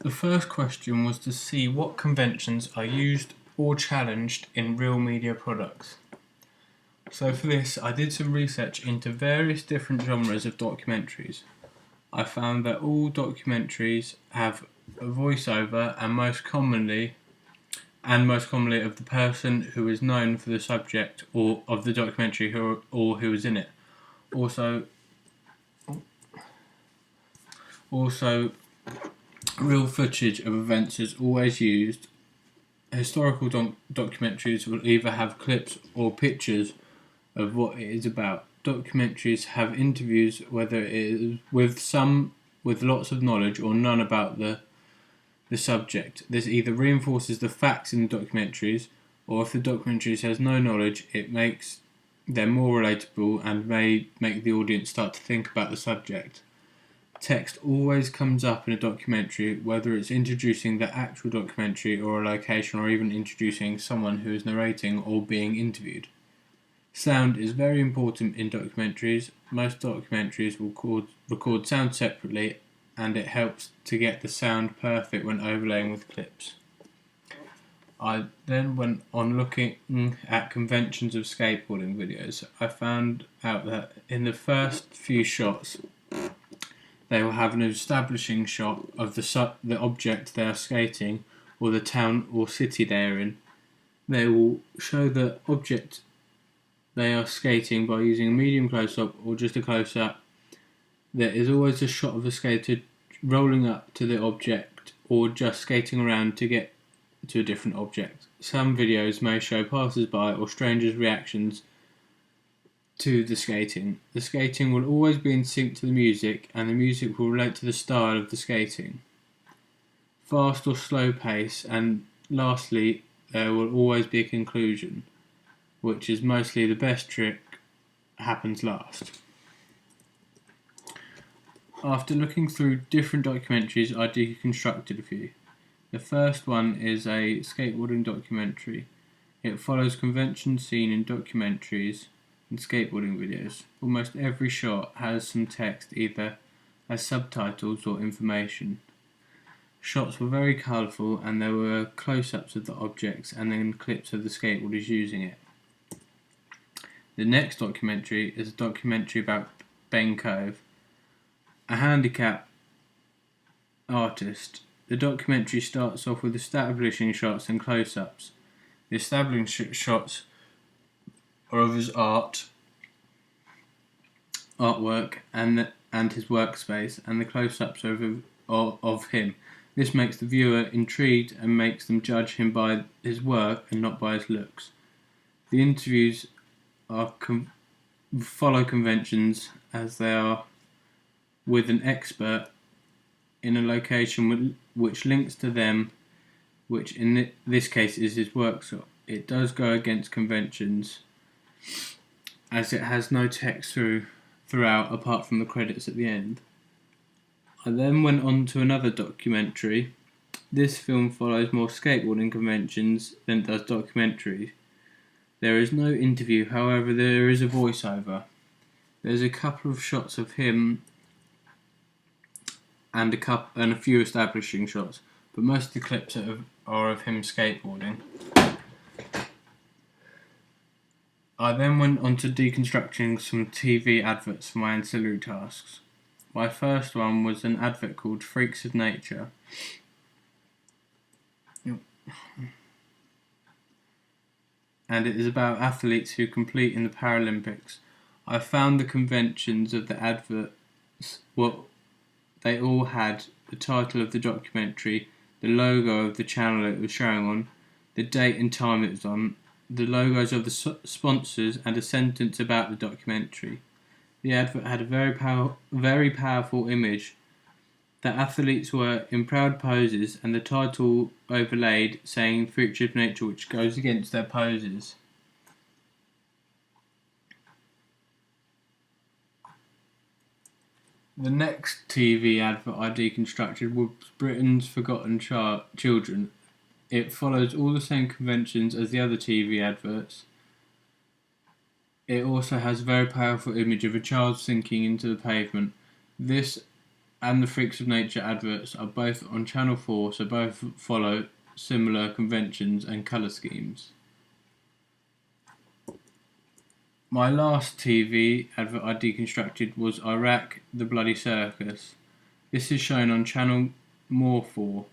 The first question was to see what conventions are used or challenged in real media products. So for this, I did some research into various different genres of documentaries. I found that all documentaries have a voiceover and most commonly of the person who is known for the subject or of the documentary or who is in it. Also, real footage of events is always used. Historical documentaries will either have clips or pictures of what it is about. Documentaries have interviews, whether it is with lots of knowledge or none about the subject. This either reinforces the facts in the documentaries, or if the documentaries has no knowledge, it makes them more relatable and may make the audience start to think about the subject. Text always comes up in a documentary, whether it's introducing the actual documentary or a location, or even introducing someone who is narrating or being interviewed. Sound is very important in documentaries. Most documentaries will record sound separately, and it helps to get the sound perfect when overlaying with clips. I then went on looking at conventions of skateboarding videos. I found out that in the first few shots, they will have an establishing shot of the object they are skating, or the town or city they are in. They will show the object they are skating by using a medium close-up or just a close-up. There is always a shot of the skater rolling up to the object or just skating around to get to a different object. Some videos may show passers-by or strangers' reactions to the skating. The skating will always be in sync to the music, and the music will relate to the style of the skating. Fast or slow pace, and lastly, there will always be a conclusion, which is mostly the best trick happens last. After looking through different documentaries, I deconstructed a few. The first one is a skateboarding documentary. It follows conventions seen in documentaries and skateboarding videos. Almost every shot has some text, either as subtitles or information. Shots were very colourful, and there were close-ups of the objects and then clips of the skateboarders using it. The next documentary is a documentary about Ben Cove, a handicap artist. The documentary starts off with establishing shots and close-ups. The establishing shots are of his artwork and his workspace, and the close-ups are of him. This makes the viewer intrigued and makes them judge him by his work and not by his looks. The interviews follow conventions, as they are with an expert in a location which links to them, which in this case is his workshop. It does go against conventions, as it has no text throughout apart from the credits at the end. I then went on to another documentary. This film follows more skateboarding conventions than it does documentaries. There is no interview, however there is a voiceover. There's a couple of shots of him and a few establishing shots, but most of the clips are of him skateboarding. I then went on to deconstructing some TV adverts for my ancillary tasks. My first one was an advert called Freaks of Nature. And it is about athletes who compete in the Paralympics. I found the conventions of the adverts, they all had the title of the documentary, the logo of the channel it was showing on, the date and time it was on, the logos of the sponsors, and a sentence about the documentary. The advert had a very powerful image. The athletes were in proud poses, and the title overlaid saying "Freaks of Nature," which goes against their poses. The next TV advert I deconstructed was Britain's Forgotten Children. It follows all the same conventions as the other TV adverts. It also has a very powerful image of a child sinking into the pavement. This and the Freaks of Nature adverts are both on Channel 4, so both follow similar conventions and colour schemes. My last TV advert I deconstructed was Iraq, the Bloody Circus. This is shown on Channel More 4,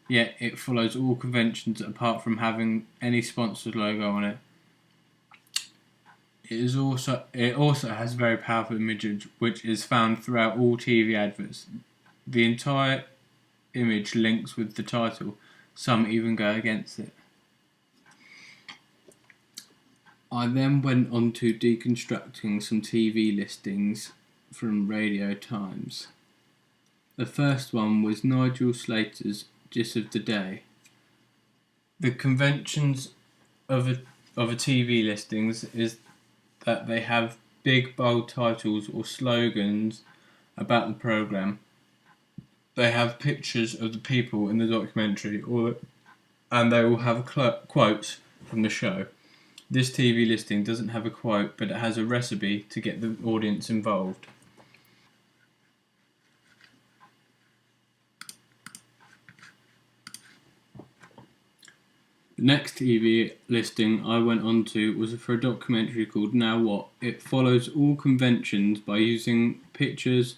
yet it follows all conventions apart from having any sponsored logo on it. It also has very powerful imagery which is found throughout all TV adverts. The entire image links with the title, some even go against it. I then went on to deconstructing some TV listings from Radio Times. The first one was Nigel Slater's Gist of the Day. The conventions of a TV listings is that they have big bold titles or slogans about the programme. They have pictures of the people in the documentary, and they will have quotes from the show. This TV listing doesn't have a quote, but it has a recipe to get the audience involved. The next TV listing I went on to was for a documentary called Now What. It follows all conventions by using pictures,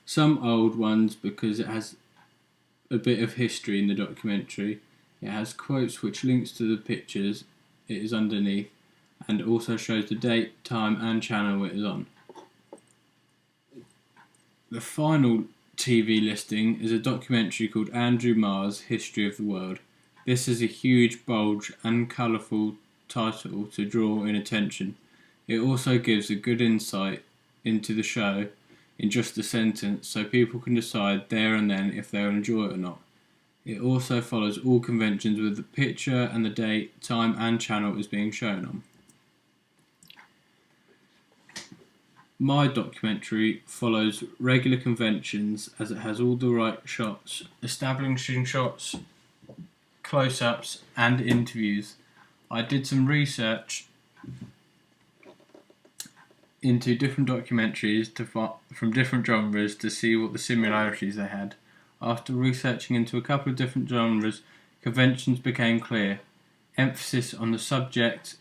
some old ones because it has a bit of history in the documentary. It has quotes which links to the pictures it is underneath and also shows the date, time and channel it is on. The final TV listing is a documentary called Andrew Marr's History of the World. This is a huge, bold and colourful title to draw in attention. It also gives a good insight into the show in just a sentence so people can decide there and then if they'll enjoy it or not. It also follows all conventions with the picture and the date, time and channel is being shown on. My documentary follows regular conventions as it has all the right shots, establishing shots, close-ups and interviews. I did some research into different documentaries from different genres to see what the similarities they had. After researching into a couple of different genres, conventions became clear. Emphasis on the subject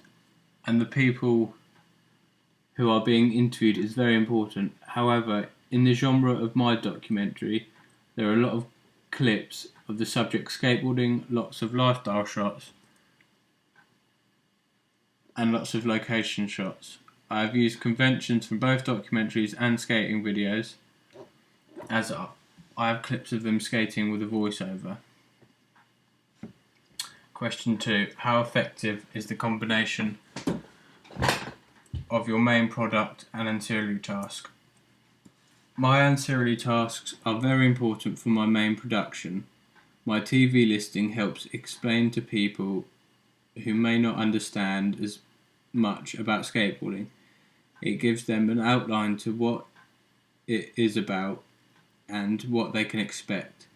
and the people who are being interviewed is very important. However, in the genre of my documentary, there are a lot of clips of the subject skateboarding, lots of lifestyle shots, and lots of location shots. I have used conventions from both documentaries and skating videos, as I have clips of them skating with a voiceover. Question 2. How effective is the combination of your main product and ancillary task? My ancillary tasks are very important for my main production. My TV listing helps explain to people who may not understand as much about skateboarding. It gives them an outline to what it is about and what they can expect.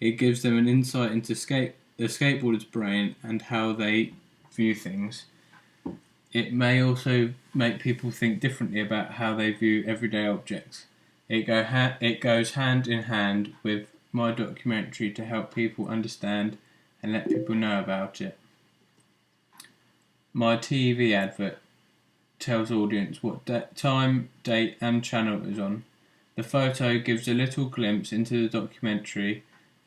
It gives them an insight into the skateboarder's brain and how they view things. It may also make people think differently about how they view everyday objects. It goes hand in hand with my documentary to help people understand and let people know about it. My TV advert tells audience what time, date and channel it is on. The photo gives a little glimpse into the documentary.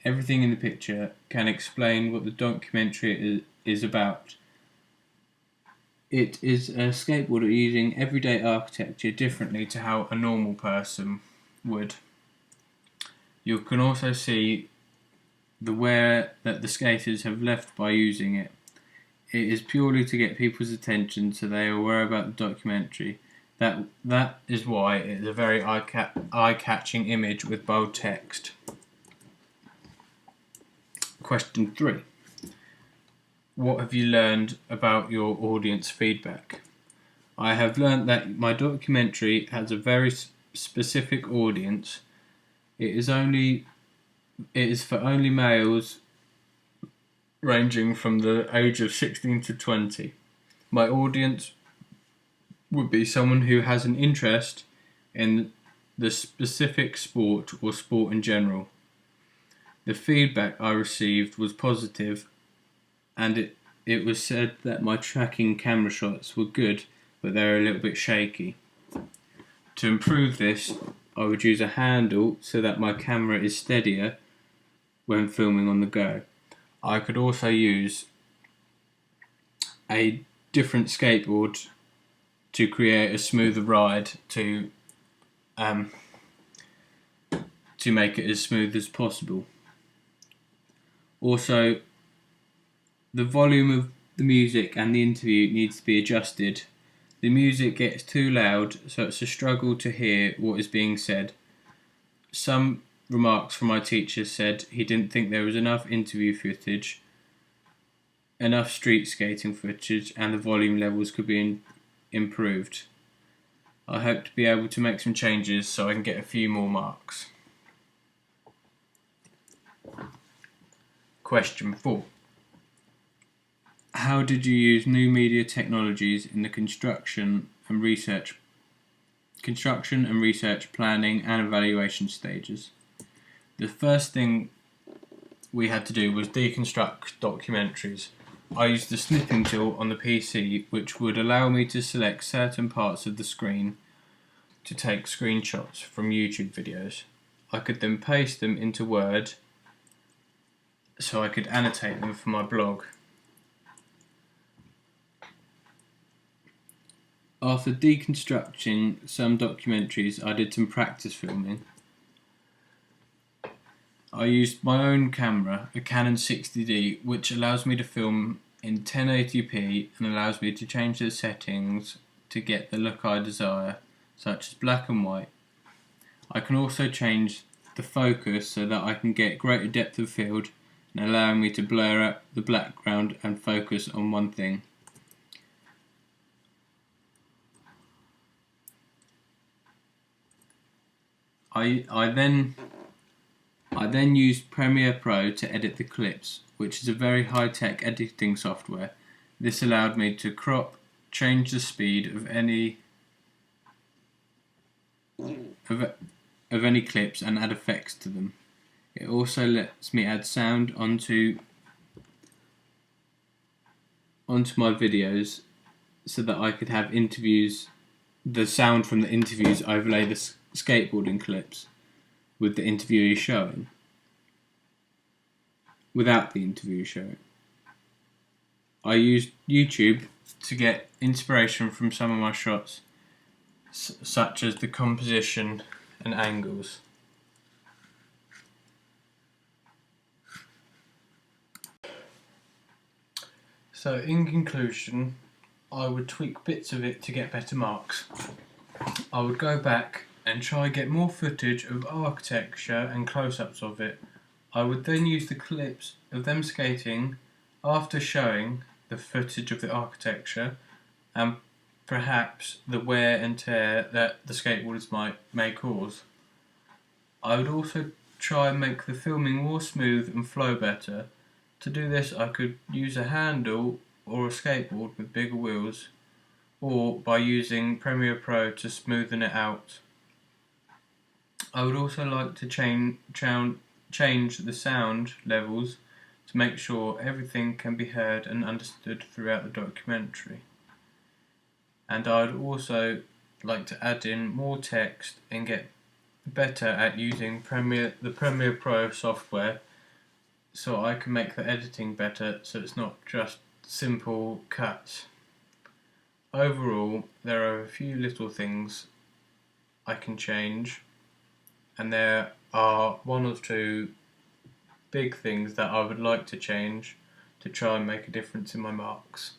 Everything in the picture can explain what the documentary is about. It is a skateboarder using everyday architecture differently to how a normal person would. You can also see the wear that the skaters have left by using it. It is purely to get people's attention so they are aware about the documentary. That is why it is a very eye-catching image with bold text. Question 3. What have you learned about your audience feedback? I have learned that my documentary has a very specific audience. It is for only males ranging from the age of 16 to 20. My audience would be someone who has an interest in the specific sport or sport in general. The feedback I received was positive, and it was said that my tracking camera shots were good, but they were a little bit shaky. To improve this, I would use a handle so that my camera is steadier when filming on the go. I could also use a different skateboard to create a smoother ride to make it as smooth as possible. Also, the volume of the music and the interview needs to be adjusted. The music gets too loud, so it's a struggle to hear what is being said. Some remarks from my teacher said he didn't think there was enough interview footage, enough street skating footage, and the volume levels could be improved. I hope to be able to make some changes so I can get a few more marks. Question 4. How did you use new media technologies in the construction and research planning and evaluation stages? The first thing we had to do was deconstruct documentaries. I used the snipping tool on the PC, which would allow me to select certain parts of the screen to take screenshots from YouTube videos. I could then paste them into Word so I could annotate them for my blog. After deconstructing some documentaries, I did some practice filming. I used my own camera, a Canon 60D, which allows me to film in 1080p and allows me to change the settings to get the look I desire, such as black and white. I can also change the focus so that I can get greater depth of field and allowing me to blur out the background and focus on one thing. I then used Premiere Pro to edit the clips, which is a very high-tech editing software. This allowed me to crop, change the speed of any clips and add effects to them. It also lets me add sound onto my videos so that I could have the sound from the interviews overlay the skateboarding clips with the interviewee showing, without the interview showing. I used YouTube to get inspiration from some of my shots, such as the composition and angles. So in conclusion, I would tweak bits of it to get better marks. I would go back and try get more footage of architecture and close-ups of it. I would then use the clips of them skating after showing the footage of the architecture and perhaps the wear and tear that the skateboarders may cause. I would also try and make the filming more smooth and flow better. To do this, I could use a handle or a skateboard with bigger wheels, or by using Premiere Pro to smoothen it out. I would also like to change the sound levels to make sure everything can be heard and understood throughout the documentary. And I'd also like to add in more text and get better at using the Premiere Pro software so I can make the editing better so it's not just simple cuts. Overall, there are a few little things I can change, and there are one or two big things that I would like to change to try and make a difference in my marks.